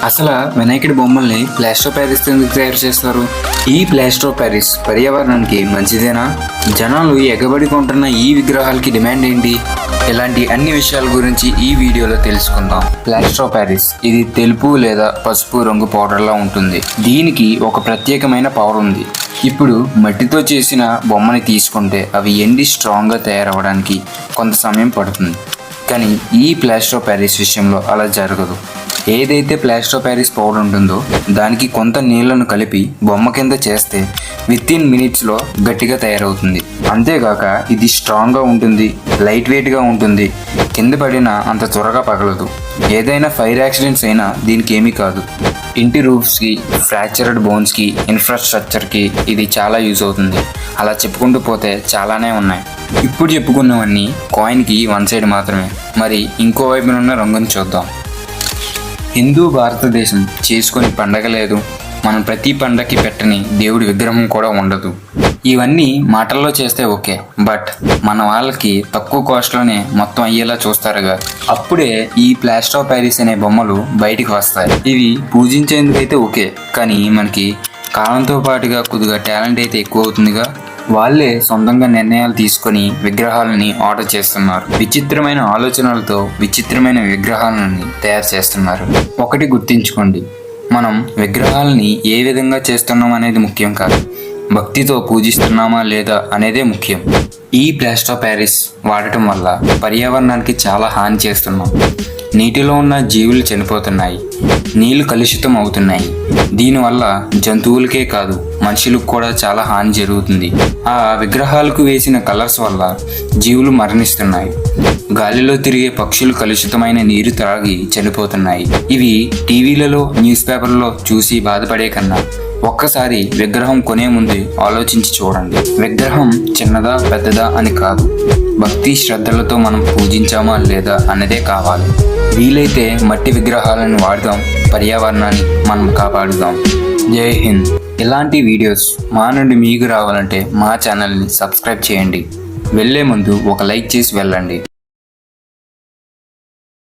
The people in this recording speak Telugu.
అసలు వినాయకుడి బొమ్మల్ని ప్లాస్టర్ ఆఫ్ ప్యారిస్ ఎందుకు తయారు చేస్తారు? ఈ ప్లాస్టర్ ఆఫ్ ప్యారిస్ పర్యావరణానికి మంచిదేనా? జనాలు ఎగబడి కొంటున్న ఈ విగ్రహాలకి డిమాండ్ ఏంటి? ఇలాంటి అన్ని విషయాల గురించి ఈ వీడియోలో తెలుసుకుందాం. ప్లాస్టర్ ఆఫ్ ప్యారిస్ ఇది తెలుపు లేదా పసుపు రంగు పౌడర్లా ఉంటుంది. దీనికి ఒక ప్రత్యేకమైన పవర్ ఉంది. ఇప్పుడు మట్టితో చేసిన బొమ్మని తీసుకుంటే అవి ఎండి స్ట్రాంగ్గా తయారవడానికి కొంత సమయం పడుతుంది. కానీ ఈ ప్లాస్టర్ ఆఫ్ ప్యారిస్ విషయంలో అలా జరగదు. ఏదైతే ప్లాస్టర్ ఆఫ్ ప్యారిస్ పౌడర్ ఉంటుందో దానికి కొంత నీళ్లను కలిపి బొమ్మ కింద చేస్తే విత్ ఇన్ మినిట్స్లో గట్టిగా తయారవుతుంది. అంతేకాక ఇది స్ట్రాంగ్గా ఉంటుంది, లైట్ వెయిట్గా ఉంటుంది, కింద పడినా అంత త్వరగా పగలదు. ఏదైనా ఫైర్ యాక్సిడెంట్స్ అయినా దీనికి ఏమీ కాదు. ఇంటి రూఫ్స్కి, ఫ్రాక్చర్డ్ బోన్స్కి, ఇన్ఫ్రాస్ట్రక్చర్కి ఇది చాలా యూజ్ అవుతుంది. అలా చెప్పుకుంటూ పోతే చాలానే ఉన్నాయి. ఇప్పుడు చెప్పుకున్నవన్నీ కాయిన్కి వన్ సైడ్ మాత్రమే. మరి ఇంకో వైపునున్న రంగుని చూద్దాం. హిందూ భారతదేశం చేసుకొని పండగ లేదు, మనం ప్రతి పండగకి పెట్టని దేవుడి విగ్రహం కూడా ఉండదు. ఇవన్నీ మాటల్లో చేస్తే ఓకే, బట్ మన వాళ్ళకి తక్కువ కాస్ట్లోనే మొత్తం అయ్యేలా చూస్తారుగా. అప్పుడే ఈ ప్లాస్టర్ ఆఫ్ ప్యారిస్ అనే బొమ్మలు బయటికి వస్తాయి. ఇవి పూజించేందుకైతే ఓకే, కానీ మనకి కాలంతో పాటుగా కొద్దిగా టాలెంట్ అయితే ఎక్కువ అవుతుందిగా. వాళ్ళే సొంతంగా నిర్ణయాలు తీసుకొని విగ్రహాలని ఆర్డర్ చేస్తున్నారు. విచిత్రమైన ఆలోచనలతో విచిత్రమైన విగ్రహాలని తయారు చేస్తున్నారు. ఒకటి గుర్తించుకోండి, మనం విగ్రహాలని ఏ విధంగా చేస్తున్నాం అనేది ముఖ్యం కాదు, భక్తితో పూజిస్తున్నామా లేదా అనేదే ముఖ్యం. ఈ ప్లాస్టర్ ఆఫ్ ప్యారిస్ వాడటం వల్ల పర్యావరణానికి చాలా హాని చేస్తున్నాం. నీటిలో ఉన్న జీవులు చనిపోతున్నాయి, నీళ్లు కలుషితం అవుతున్నాయి. దీనివల్ల జంతువులకే కాదు మనుషులకు కూడా చాలా హాని జరుగుతుంది. ఆ విగ్రహాలకు వేసిన కలర్స్ వల్ల జీవులు మరణిస్తున్నాయి. గాలిలో తిరిగే పక్షులు కలుషితమైన నీరు త్రాగి చనిపోతున్నాయి. ఇవి టీవీలలో, న్యూస్ పేపర్లో చూసి బాధపడే కన్నా ఒక్కసారి విగ్రహం కొనే ముందు ఆలోచించి చూడండి. విగ్రహం చిన్నదా పెద్దదా అని కాదు, భక్తి శ్రద్ధలతో మనం పూజించామా లేదా అన్నదే కావాలి. వీలైతే మట్టి విగ్రహాలను వాడదాం, పర్యావరణాన్ని మనం కాపాడుదాం. జై హింద్. ఇలాంటి వీడియోస్ మా నుండి మీకు రావాలంటే మా ఛానల్ని సబ్స్క్రైబ్ చేయండి. వెళ్ళే ముందు ఒక లైక్ చేసి వెళ్ళండి.